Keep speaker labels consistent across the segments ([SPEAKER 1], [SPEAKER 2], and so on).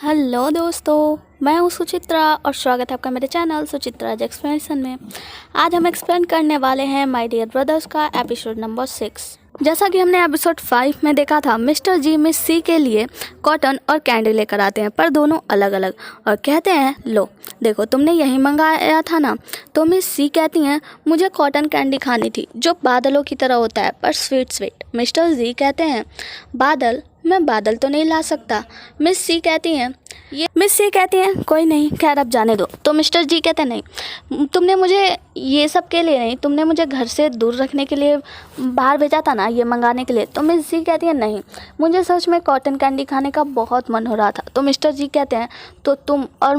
[SPEAKER 1] Hello दोस्तों, मैं हूँ सुचित्रा और स्वागत है आपका मेरे चैनल सुचित्राज एक्सप्लेनेशन में। आज हम एक्सप्लेन करने वाले हैं माय डियर ब्रदर्स का एपिसोड नंबर 6। जैसा कि हमने एपिसोड 5 में देखा था, मिस्टर जी मिस सी के लिए कॉटन और कैंडी लेकर आते हैं, पर दोनों अलग अलग, और कहते हैं लो देखो तुमने यही मंगाया था ना। तो मिस सी कहती हैं मुझे कॉटन कैंडी खानी थी जो बादलों की तरह होता है पर स्वीट स्वीट। मिस्टर जी कहते हैं बादल, मैं बादल तो नहीं ला सकता। मिस सी कहती हैं कोई नहीं, खैर अब जाने दो। तो मिस्टर जी कहते हैं नहीं, तुमने मुझे ये सब के लिए नहीं, तुमने मुझे घर से दूर रखने के लिए बाहर भेजा था ना ये मंगाने के लिए। तो मिस जी कहती है नहीं, मुझे सच में कॉटन कैंडी खाने का बहुत मन हो रहा था। तो मिस्टर जी कहते हैं तो तुम और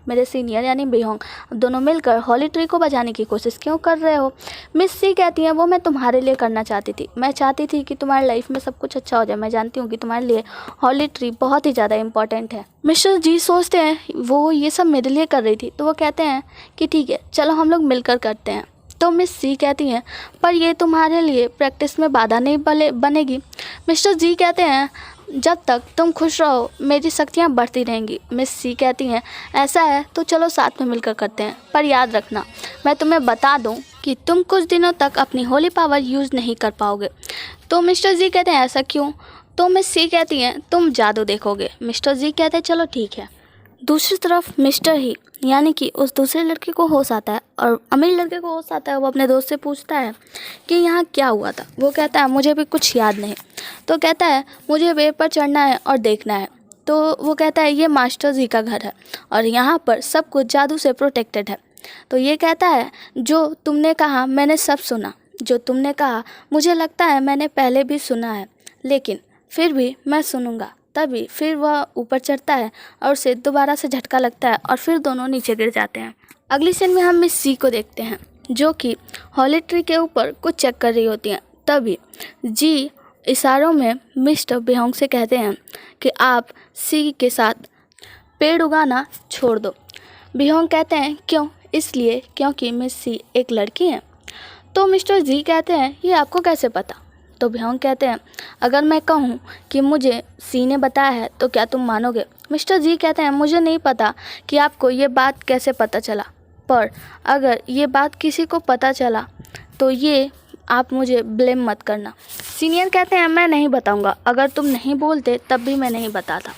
[SPEAKER 1] मेरे सीनियर यानी बिहोंग दोनों मिलकर हॉली ट्री को बचाने की कोशिश क्यों कर रहे हो। मिस सी कहती हैं वो मैं तुम्हारे लिए करना चाहती थी, मैं चाहती थी कि तुम्हारी लाइफ में सब कुछ अच्छा हो जाए। मैं जानती हूँ कि तुम्हारे लिए हॉली ट्री बहुत ही ज़्यादा इम्पॉर्टेंट है। मिस्टर जी सोचते हैं वो ये सब मेरे लिए कर रही थी, तो वो कहते हैं कि ठीक है चलो हम लोग मिलकर करते हैं। तो मिस सी कहती हैं पर ये तुम्हारे लिए प्रैक्टिस में बाधा नहीं बनेगी। मिस्टर जी कहते हैं जब तक तुम खुश रहो मेरी शक्तियाँ बढ़ती रहेंगी। मिस सी कहती हैं ऐसा है तो चलो साथ में मिलकर करते हैं, पर याद रखना मैं तुम्हें बता दूं कि तुम कुछ दिनों तक अपनी होली पावर यूज़ नहीं कर पाओगे। तो मिस्टर जी कहते हैं ऐसा क्यों। तो मिस सी कहती हैं तुम जादू देखोगे। मिस्टर जी कहते हैं चलो ठीक है। दूसरी तरफ मिस्टर ही यानी कि उस दूसरे लड़के को होश आता है, और अमीर लड़के को होश आता है। वो अपने दोस्त से पूछता है कि यहाँ क्या हुआ था। वो कहता है मुझे भी कुछ याद नहीं। तो कहता है मुझे वेव पर चढ़ना है और देखना है। तो वो कहता है ये मास्टर जी का घर है और यहाँ पर सब कुछ जादू से प्रोटेक्टेड है। तो ये कहता है जो तुमने कहा मैंने सब सुना, जो तुमने कहा मुझे लगता है मैंने पहले भी सुना है, लेकिन फिर भी मैं सुनूंगा। तभी फिर वह ऊपर चढ़ता है और उसे दोबारा से झटका लगता है और फिर दोनों नीचे गिर जाते हैं। अगली सीन में हम मिस सी को देखते हैं जो कि हॉली ट्री के ऊपर कुछ चेक कर रही होती हैं। तभी जी इशारों में मिस्टर बिहोंग से कहते हैं कि आप सी के साथ पेड़ उगाना छोड़ दो। बिहोंग कहते हैं क्यों। इसलिए क्योंकि मिस सी एक लड़की है। तो मिस्टर जी कहते हैं ये आपको कैसे पता। तो बिहोंग कहते हैं अगर मैं कहूँ कि मुझे सी ने बताया है तो क्या तुम मानोगे। मिस्टर जी कहते हैं मुझे नहीं पता कि आपको ये बात कैसे पता चला, पर अगर ये बात किसी को पता चला तो ये आप मुझे ब्लेम मत करना। सीनियर कहते हैं मैं नहीं बताऊंगा, अगर तुम नहीं बोलते तब भी मैं नहीं बताता।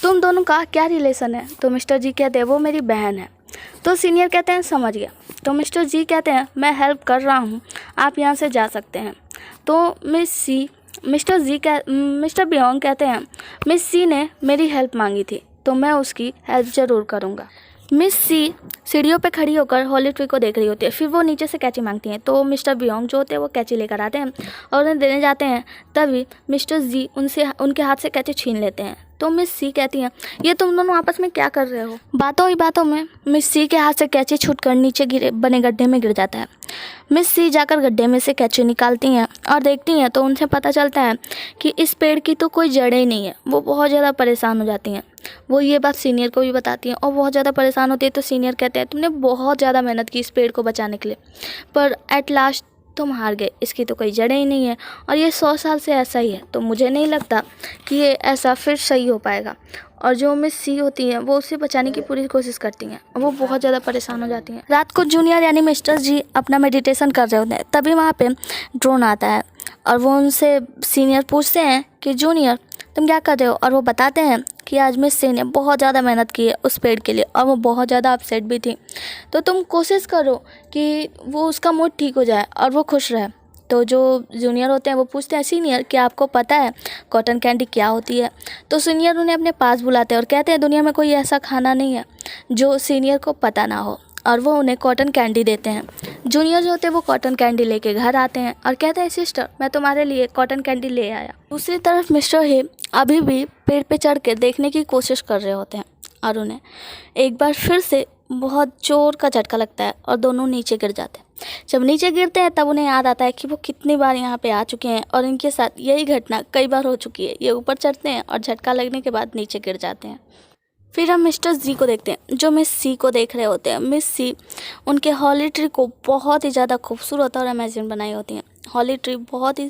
[SPEAKER 1] तुम दोनों का क्या रिलेशन है। तो मिस्टर जी कहते हैं वो मेरी बहन है। तो सीनियर कहते हैं समझ गया। तो मिस्टर जी कहते हैं मैं हेल्प कर रहा हूँ, आप यहाँ से जा सकते हैं। तो मिस्टर बिहोंग कहते हैं मिस सी ने मेरी हेल्प मांगी थी तो मैं उसकी हेल्प ज़रूर करूँगा। मिस सी सीढ़ियों पे खड़ी होकर हॉली ट्री को देख रही होती है। फिर वो नीचे से कैंची मांगती हैं। तो मिस्टर बिहोंग जो होते हैं वो कैंची लेकर आते हैं और उन्हें देने जाते हैं। तभी मिस्टर जी उनके हाथ से कैंची छीन लेते हैं। तो मिस सी कहती हैं ये तुम दोनों आपस में क्या कर रहे हो। बातों ही बातों में मिस सी के हाथ से कैंची छूटकर नीचे बने गड्ढे में गिर जाता है। मिस सी जाकर गड्ढे में से कैंची निकालती हैं और देखती हैं तो उनसे पता चलता है कि इस पेड़ की तो कोई जड़ें ही नहीं है। वो बहुत ज़्यादा परेशान हो जाती हैं। वो ये बात सीनियर को भी बताती हैं और बहुत ज़्यादा परेशान होती है। तो सीनियर कहते हैं तुमने बहुत ज़्यादा मेहनत की इस पेड़ को बचाने के लिए, पर एट लास्ट तुम हार गए। इसकी तो कोई जड़ें ही नहीं है और ये 100 साल से ऐसा ही है। तो मुझे नहीं लगता कि ये ऐसा फिर सही हो पाएगा। और जो मिस सी होती हैं वो उसे बचाने की पूरी कोशिश करती हैं और वो बहुत ज़्यादा परेशान हो जाती हैं। रात को जूनियर यानी मिस्टर जी अपना मेडिटेशन कर रहे होते हैं। तभी वहाँ पे ड्रोन आता है और वो उनसे सीनियर पूछते हैं कि जूनियर तुम क्या कर रहे हो। और वो बताते हैं कि आज मिस सी ने बहुत ज़्यादा मेहनत की है उस पेड़ के लिए और वो बहुत ज़्यादा अपसेट भी थी, तो तुम कोशिश करो कि वो उसका मूड ठीक हो जाए और वो खुश रहे। तो जो जूनियर होते हैं वो पूछते हैं सीनियर क्या आपको पता है कॉटन कैंडी क्या होती है। तो सीनियर उन्हें अपने पास बुलाते हैं और कहते हैं दुनिया में कोई ऐसा खाना नहीं है जो सीनियर को पता ना हो, और वो उन्हें कॉटन कैंडी देते हैं। जूनियर जो होते हैं वो कॉटन कैंडी लेके घर आते हैं और कहते हैं सिस्टर मैं तुम्हारे लिए कॉटन कैंडी ले आया। दूसरी तरफ मिस्टर ही अभी भी पेड़ पे चढ़ के देखने की कोशिश कर रहे होते हैं और उन्हें एक बार फिर से बहुत जोर का झटका लगता है और दोनों नीचे गिर जाते हैं। जब नीचे गिरते हैं तब उन्हें याद आता है कि वो कितनी बार यहाँ पे आ चुके हैं और इनके साथ यही घटना कई बार हो चुकी है। ये ऊपर चढ़ते हैं और झटका लगने के बाद नीचे गिर जाते हैं। फिर हम मिस्टर जी को देखते हैं जो मिस सी को देख रहे होते हैं। मिस सी उनके हॉली ट्री को बहुत ही ज़्यादा खूबसूरत और अमेजिंग बनाई होती हैं। हॉली ट्री बहुत ही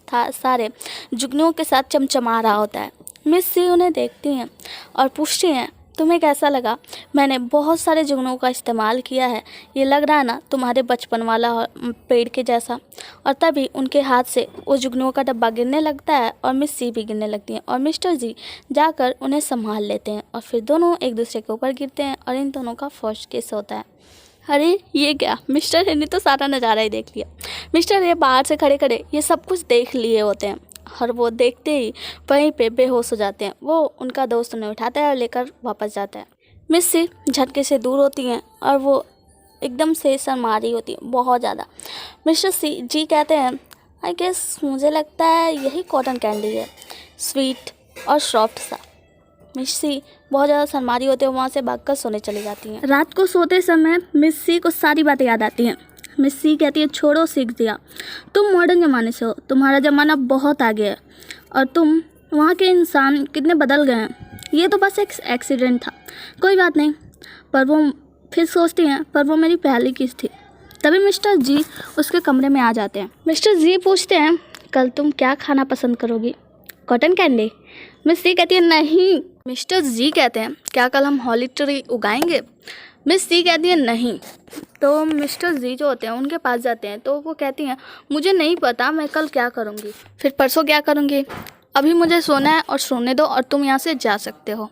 [SPEAKER 1] सारे जुगनुओं के साथ चमचमा रहा होता है। मिस सी उन्हें देखती हैं और पूछती हैं, तुम्हें कैसा लगा? मैंने बहुत सारे जुगनू का इस्तेमाल किया है, ये लग रहा है ना तुम्हारे बचपन वाला पेड़ के जैसा। और तभी उनके हाथ से उस जुगनुओं का डब्बा गिरने लगता है और मिस सी भी गिरने लगती हैं और मिस्टर जी जाकर उन्हें संभाल लेते हैं और फिर दोनों एक दूसरे के ऊपर गिरते हैं और इन दोनों का फर्स्ट किस होता है। अरे ये क्या, मिस्टर ए ने तो सारा नज़ारा ही देख लिया। मिस्टर ए बाहर से खड़े खड़े ये सब कुछ देख लिए होते हैं और वो देखते ही वहीं पे बेहोश हो जाते हैं। वो उनका दोस्त उन्हें उठाता है और लेकर वापस जाता है। मिस सी झटके से दूर होती हैं और वो एकदम से शर्मा रही होती है बहुत ज़्यादा। मिस्टर सी जी कहते हैं, आई गेस मुझे लगता है यही कॉटन कैंडी है, स्वीट और सॉफ्ट सा। मिस सी बहुत ज़्यादा शर्मा रही होती है, वहाँ से भागकर सोने चली जाती हैं। रात को सोते समय मिस सी को सारी बातें याद आती हैं। मिस सी कहती है, छोड़ो सीख दिया, तुम मॉडर्न ज़माने से हो, तुम्हारा ज़माना बहुत आगे है और तुम वहाँ के इंसान कितने बदल गए हैं। ये तो बस एक एक्सीडेंट था, कोई बात नहीं। पर वो फिर सोचती हैं, पर वो मेरी पहली किस थी। तभी मिस्टर जी उसके कमरे में आ जाते हैं। मिस्टर जी पूछते हैं, कल तुम क्या खाना पसंद करोगी? Cotton candy? मिस सी कहती है, नहीं। मिस्टर जी कहते हैं, क्या कल हम हॉली ट्री उगाएंगे? मिस सी कहती है, नहीं। तो मिस्टर जी जो होते हैं उनके पास जाते हैं तो वो कहती हैं, मुझे नहीं पता मैं कल क्या करूँगी, फिर परसों क्या करूँगी, अभी मुझे सोना है और सोने दो और तुम यहाँ से जा सकते हो।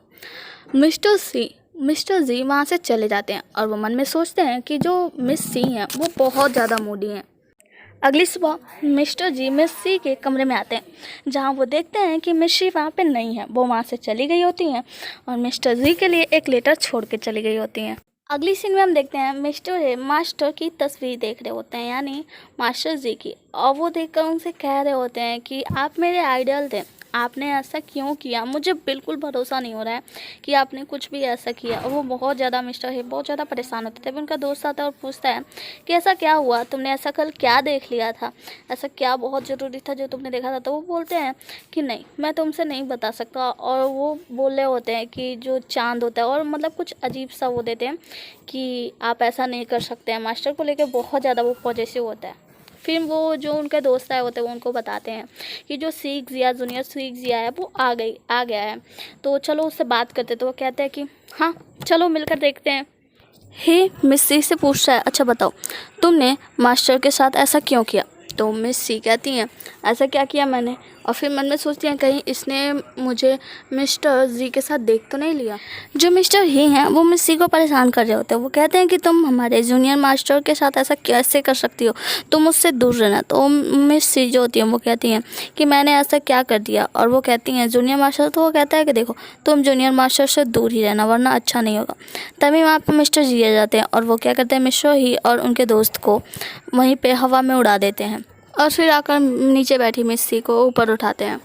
[SPEAKER 1] मिस्टर जी वहाँ से चले जाते हैं और वो मन में सोचते हैं कि जो मिस सी हैं वो बहुत ज़्यादा मूडी हैं। अगली सुबह मिस्टर जी मिस सी के कमरे में आते हैं जहाँ वो देखते हैं कि मिस सी वहाँ पे नहीं है। वो वहाँ से चली गई होती हैं और मिस्टर जी के लिए एक लेटर छोड़ के चली गई होती हैं। अगली सीन में हम देखते हैं मिस्टर मास्टर की तस्वीर देख रहे होते हैं, यानी मास्टर जी की, और वो देखकर उनसे कह रहे होते हैं कि आप मेरे आइडल थे, आपने ऐसा क्यों किया? मुझे बिल्कुल भरोसा नहीं हो रहा है कि आपने कुछ भी ऐसा किया। और वो बहुत ज़्यादा मिस्टर है बहुत ज़्यादा परेशान होते थे। तभी उनका दोस्त आता है और पूछता है कि ऐसा क्या हुआ, तुमने ऐसा कल क्या देख लिया था, ऐसा क्या बहुत ज़रूरी था जो तुमने देखा था? तो वो बोलते हैं कि नहीं, मैं तुमसे नहीं बता सकता। और वो बोल रहे होते हैं कि जो चाँद होता है, और मतलब कुछ अजीब सा वो देते हैं कि आप ऐसा नहीं कर सकते हैं। मास्टर को लेकर बहुत ज़्यादा वो पॉजिटिव होता है। फिर वो जो उनके दोस्त आए होते हैं वो उनको बताते हैं कि जो सीख जिया जूनियर सीख जिया है वो आ गया है, तो चलो उससे बात करते। तो वो कहते हैं कि हाँ चलो मिलकर देखते हैं। हे मिस सी से पूछता है, अच्छा बताओ तुमने मास्टर के साथ ऐसा क्यों किया? तो मिस सी कहती हैं, ऐसा क्या किया मैंने? और फिर मन में सोचती हैं कहीं इसने मुझे मिस्टर जी के साथ देख तो नहीं लिया। जो मिस्टर ही हैं वो मिस सी को परेशान कर रहे होते हैं। वो कहते हैं कि तुम हमारे जूनियर मास्टर के साथ ऐसा कैसे कर सकती हो, तुम उससे दूर रहना। तो मिस सी जो होती हैं वो कहती हैं कि मैंने ऐसा क्या कर दिया? और वो कहती हैं जूनियर मास्टर। तो वो कहता है कि देखो तुम जूनियर मास्टर से दूर ही रहना वरना अच्छा नहीं होगा। तभी वहाँ पर मिस्टर जी आ जाते हैं और वो क्या करते हैं, मिस्टर ही और उनके दोस्त को वहीं पर हवा में उड़ा देते हैं और फिर आकर नीचे बैठी मिस सी को ऊपर उठाते हैं।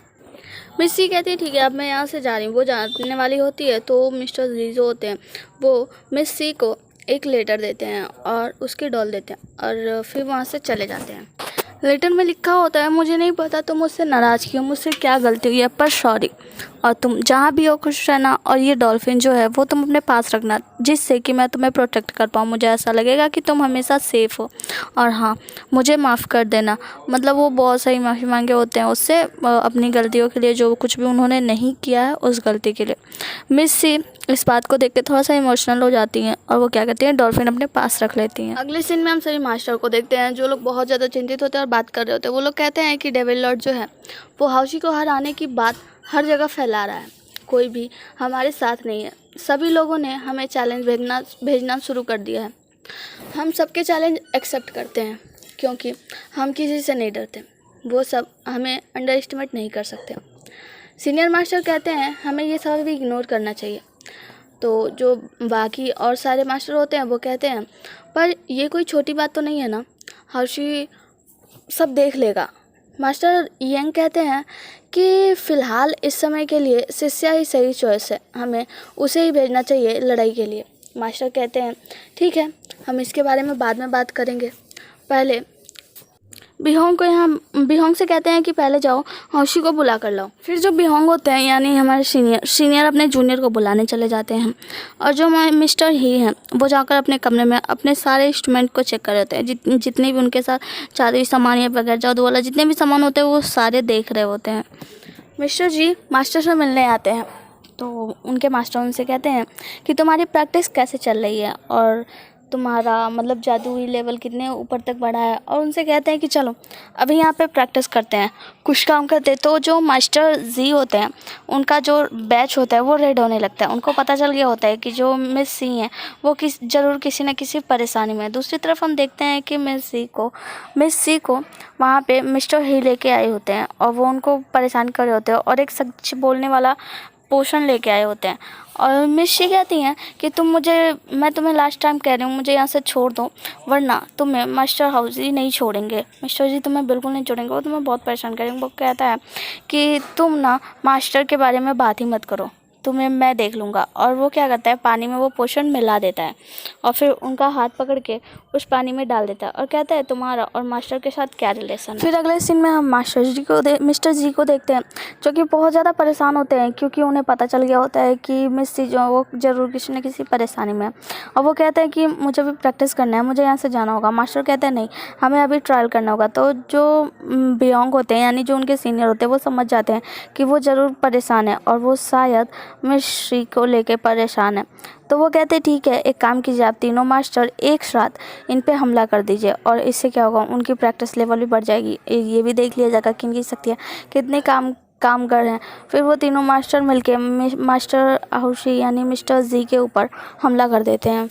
[SPEAKER 1] मिस सी कहती है ठीक है अब मैं यहाँ से जा रही हूँ। वो जाने वाली होती है तो मिस्टर जी जो होते हैं वो मिस सी को एक लेटर देते हैं और उसकी डॉल देते हैं और फिर वहाँ से चले जाते हैं। लेटर में लिखा होता है, मुझे नहीं पता तुम मुझसे नाराज़ क्यों, मुझसे क्या गलती हुई है, पर सॉरी, और तुम जहाँ भी हो खुश रहना, और ये डॉल्फिन जो है वो तुम अपने पास रखना जिससे कि मैं तुम्हें प्रोटेक्ट कर पाऊँ। मुझे ऐसा लगेगा कि तुम हमेशा सेफ़ हो। और हाँ मुझे माफ़ कर देना। मतलब वो बहुत सारी माफ़ी मांगे होते हैं उससे अपनी गलतियों के लिए, जो कुछ भी उन्होंने नहीं किया है उस गलती के लिए। मिस सी इस बात को देख के थोड़ा सा इमोशनल हो जाती हैं और वो क्या करती हैं, डॉल्फिन अपने पास रख लेती हैं। अगले सीन में हम सभी मास्टर को देखते हैं जो लोग बहुत ज़्यादा चिंतित होते हैं और बात कर रहे होते हैं। वो लोग कहते हैं कि डेविल लॉर्ड जो है वो हाउसी को हराने की बात हर जगह फैला रहा है, कोई भी हमारे साथ नहीं है। सभी लोगों ने हमें चैलेंज भेजना शुरू कर दिया है। हम सबके चैलेंज एक्सेप्ट करते हैं क्योंकि हम किसी से नहीं डरते। वो सब हमें अंडर एस्टिमेट नहीं कर सकते। सीनियर मास्टर कहते हैं हमें ये सब भी इग्नोर करना चाहिए। तो जो बाकी और सारे मास्टर होते हैं वो कहते हैं पर ये कोई छोटी बात तो नहीं है ना, हाउसी सब देख लेगा। मास्टर यंग कहते हैं कि फ़िलहाल इस समय के लिए शिष्या ही सही चॉइस है, हमें उसे ही भेजना चाहिए लड़ाई के लिए। मास्टर कहते हैं ठीक है हम इसके बारे में बाद में बात करेंगे, पहले बिहोंग से कहते हैं कि पहले जाओ हाउसी को बुला कर लाओ। फिर जो बिहोंग होते हैं यानी हमारे सीनियर अपने जूनियर को बुलाने चले जाते हैं और जो हमारे मिस्टर ही हैं वो जाकर अपने कमरे में अपने सारे इंस्ट्रूमेंट को चेक कर रहे होते हैं। जितने भी उनके साथ चादरी सामान या वगैरह जादू वाला जितने भी सामान होते हैं वो सारे देख रहे होते हैं। मिस्टर जी मास्टर से मिलने आते हैं तो उनके मास्टर उनसे कहते हैं कि तुम्हारी प्रैक्टिस कैसे चल रही है और तुम्हारा मतलब जादुई लेवल कितने ऊपर तक बढ़ा है। और उनसे कहते हैं कि चलो अभी यहाँ पे प्रैक्टिस करते हैं, कुछ काम करते हैं। तो जो मास्टर जी होते हैं उनका जो बैच होता है वो रेड होने लगता है। उनको पता चल गया होता है कि जो मिस सी हैं वो ज़रूर किसी न किसी परेशानी में है। दूसरी तरफ हम देखते हैं कि मिस सी को वहाँ पे मिस्टर ही लेके आए होते हैं और वो उनको परेशान कर रहे होते हैं और एक सच बोलने वाला पोषण लेके आए होते हैं। और मिस शी कहती हैं कि मैं तुम्हें लास्ट टाइम कह रही हूँ मुझे यहाँ से छोड़ दो, वरना तुम्हें मास्टर हाउस ही नहीं छोड़ेंगे। मिस्टर जी तुम्हें बिल्कुल नहीं छोड़ेंगे, वो तुम्हें बहुत परेशान करेंगे। वो कहता है कि तुम ना मास्टर के बारे में बात ही मत करो, तुम्हें मैं देख लूँगा। और वो क्या करता है, पानी में वो पोषण मिला देता है और फिर उनका हाथ पकड़ के उस पानी में डाल देता है और कहता है तुम्हारा और मास्टर के साथ क्या रिलेशन है। फिर अगले सीन में हम मिस्टर जी को देखते हैं जो कि बहुत ज़्यादा परेशान होते हैं क्योंकि उन्हें पता चल गया होता है कि मिस सी जो वो ज़रूर किसी न किसी परेशानी में है। और वो कहते हैं कि मुझे भी प्रैक्टिस करना है, मुझे यहाँ से जाना होगा। मास्टर कहते हैं नहीं, हमें अभी ट्रायल करना होगा। तो जो बियोंग होते हैं यानी जो उनके सीनियर होते हैं वो समझ जाते हैं कि वो ज़रूर परेशान है और वो शायद मिस शी को लेके परेशान है। तो वो कहते हैं ठीक है, एक काम कीजिए, आप तीनों मास्टर एक साथ इन पे हमला कर दीजिए और इससे क्या होगा, उनकी प्रैक्टिस लेवल भी बढ़ जाएगी। ये भी देख लिया जाएगा कि इनकी शक्तियाँ कितने काम कर रहे हैं। फिर वो तीनों मास्टर मिलके मास्टर आहुषी यानी मिस्टर जी के ऊपर हमला कर देते हैं।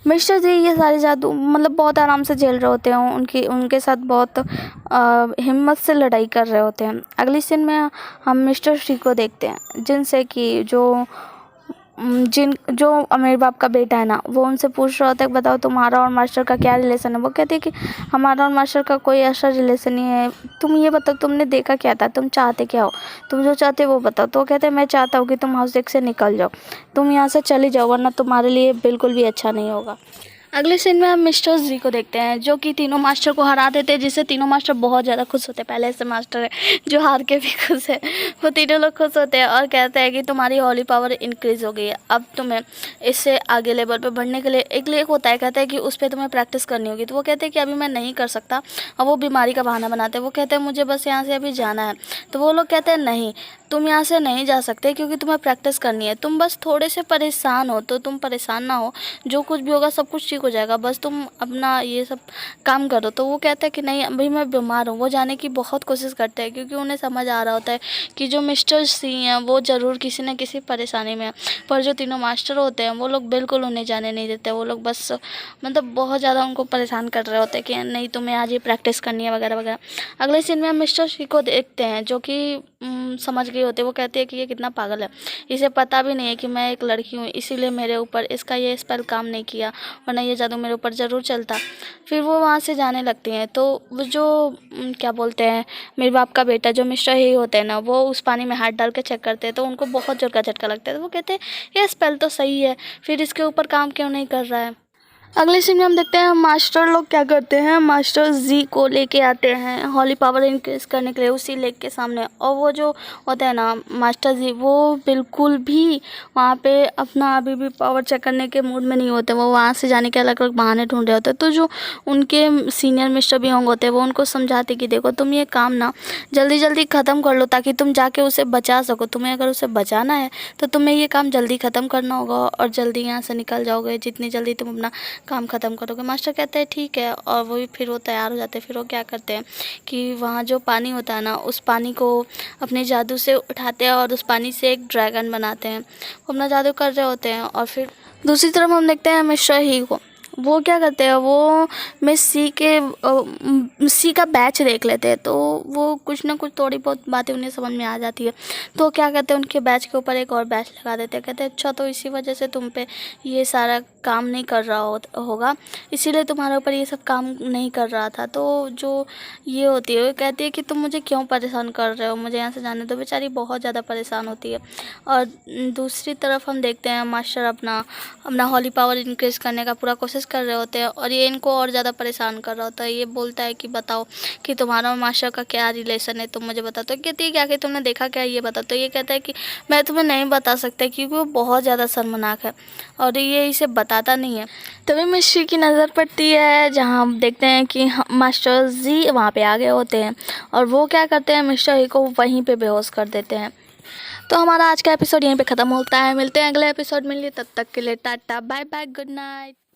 [SPEAKER 1] मिस्टर जी ये सारे जादू मतलब बहुत आराम से झेल रहे होते हैं, उनके साथ बहुत हिम्मत से लड़ाई कर रहे होते हैं। अगली सीन में हम मिस्टर शी को देखते हैं जिनसे कि जो अमीर बाप का बेटा है ना, वो उनसे पूछ रहा होता है बताओ तुम्हारा और मास्टर का क्या रिलेशन है। वो कहते हैं कि हमारा और मास्टर का कोई ऐसा रिलेशन नहीं है, तुम ये बताओ तुमने देखा क्या था, तुम चाहते क्या हो, तुम जो चाहते हो वो बताओ। तो वो कहते हैं मैं चाहता हूँ कि तुम हाउस डेक से निकल जाओ, तुम यहाँ से चले जाओ, वरना तुम्हारे लिए बिल्कुल भी अच्छा नहीं होगा। अगले सीन में हम मिस्टर जी को देखते हैं जो कि तीनों मास्टर को हरा देते हैं, जिससे तीनों मास्टर बहुत ज़्यादा खुश होते हैं। पहले से मास्टर है जो हार के भी खुश है, वो तीनों लोग खुश होते हैं और कहते हैं कि तुम्हारी हॉली पावर इंक्रीज़ हो गई है, अब तुम्हें इससे आगे लेवल पे बढ़ने के लिए एक होता है, कहता है कि उस पर तुम्हें प्रैक्टिस करनी होगी। तो वो कहते हैं कि अभी मैं नहीं कर सकता और वो बीमारी का बहाना बनाते हैं। वो कहते हैं मुझे बस यहाँ से अभी जाना है। तो वो लोग कहते हैं नहीं, तुम यहाँ से नहीं जा सकते क्योंकि तुम्हें प्रैक्टिस करनी है, तुम बस थोड़े से परेशान हो, तो तुम परेशान ना हो, जो कुछ भी होगा सब कुछ ठीक हो जाएगा, बस तुम अपना ये सब काम करो। तो वो कहता है कि नहीं अभी मैं बीमार हूँ। वो जाने की बहुत कोशिश करते हैं क्योंकि उन्हें समझ आ रहा होता है कि जो मिस्टर सी हैं वो ज़रूर किसी न किसी परेशानी में है, पर जो तीनों मास्टर होते हैं वो लोग बिल्कुल उन्हें जाने नहीं देते। वो लोग बस मतलब बहुत ज़्यादा उनको परेशान कर रहे होते हैं कि नहीं तुम्हें आज ये प्रैक्टिस करनी है वगैरह वगैरह। अगले सीन में हम मिस्टर सी को देखते हैं जो कि समझ गई होती है। वो कहती है कि ये कितना पागल है, इसे पता भी नहीं है कि मैं एक लड़की हूँ, इसीलिए मेरे ऊपर इसका ये स्पेल काम नहीं किया, वरना ये जादू मेरे ऊपर ज़रूर चलता। फिर वो वहाँ से जाने लगती हैं। तो वो जो क्या बोलते हैं मेरे बाप का बेटा जो मिस्टर ही होते हैं ना, वो उस पानी में हाथ डाल के चेक करते हैं तो उनको बहुत जोर का झटका लगता है। तो वो कहते हैं ये स्पेल तो सही है, फिर इसके ऊपर काम क्यों नहीं कर रहा है। अगले सीन में हम देखते हैं मास्टर लोग क्या करते हैं, मास्टर जी को लेके आते हैं हॉली पावर इंक्रीज करने के लिए उसी लेक के सामने। और वो जो होता है ना मास्टर जी, वो बिल्कुल भी वहाँ पे अपना अभी भी पावर चेक करने के मूड में नहीं होते, वो वहाँ से जाने के अलग अलग बहाने ढूंढ रहे होते हैं। तो जो उनके सीनियर मिस्टर बियोंग होते हैं वो उनको समझाते कि देखो तुम ये काम ना जल्दी जल्दी ख़त्म कर लो ताकि तुम जाके उसे बचा सको, तुम्हें अगर उसे बचाना है तो तुम्हें ये काम जल्दी ख़त्म करना होगा और जल्दी यहाँ से निकल जाओगे जितनी जल्दी तुम अपना काम ख़त्म करोगे। मास्टर कहते हैं ठीक है, और वो फिर वो तैयार हो जाते हैं। फिर वो क्या करते हैं कि वहाँ जो पानी होता है ना, उस पानी को अपने जादू से उठाते हैं और उस पानी से एक ड्रैगन बनाते हैं। वो अपना जादू कर रहे होते हैं। और फिर दूसरी तरफ हम देखते हैं मिस्टर ही को, वो क्या करते हैं, वो मिस सी का बैच देख लेते हैं। तो वो कुछ ना कुछ थोड़ी बहुत बातें उन्हें समझ में आ जाती है। तो क्या करते हैं उनके बैच के ऊपर एक और बैच लगा देते हैं। कहते हैं अच्छा तो इसी वजह से तुम पे ये सारा काम नहीं कर रहा होगा, इसीलिए तुम्हारे ऊपर ये सब काम नहीं कर रहा था। तो जो ये होती है वो कहती है कि तुम मुझे क्यों परेशान कर रहे हो, मुझे यहाँ से जाने दो। बेचारी बहुत ज़्यादा परेशान होती है। और दूसरी तरफ हम देखते हैं मास्टर अपना हॉली पावर इंक्रीज करने का पूरा कोशिश कर रहे होते हैं और ये इनको और ज़्यादा परेशान कर रहा होता है। ये बोलता है कि बताओ कि तुम्हारा और मास्टर का क्या रिलेशन है, तुम मुझे बताओ। तो कहती है कि आखिर तुमने देखा क्या, ये बताओ। तो ये कहता है कि मैं तुम्हें नहीं बता सकता क्योंकि वो बहुत ज़्यादा शर्मनाक है और ये इसे बताता नहीं है। तभी मिस्ट्री की नज़र पड़ती है जहाँ हम देखते हैं कि मास्टर जी वहाँ पे आ गए होते हैं और वो क्या करते हैं, मिस्टर ही को वहीं पे बेहोश कर देते हैं। तो हमारा आज का एपिसोड यहीं पे ख़त्म होता है। मिलते हैं अगले एपिसोड में, लिए तब तक के लिए tata bye bye good night.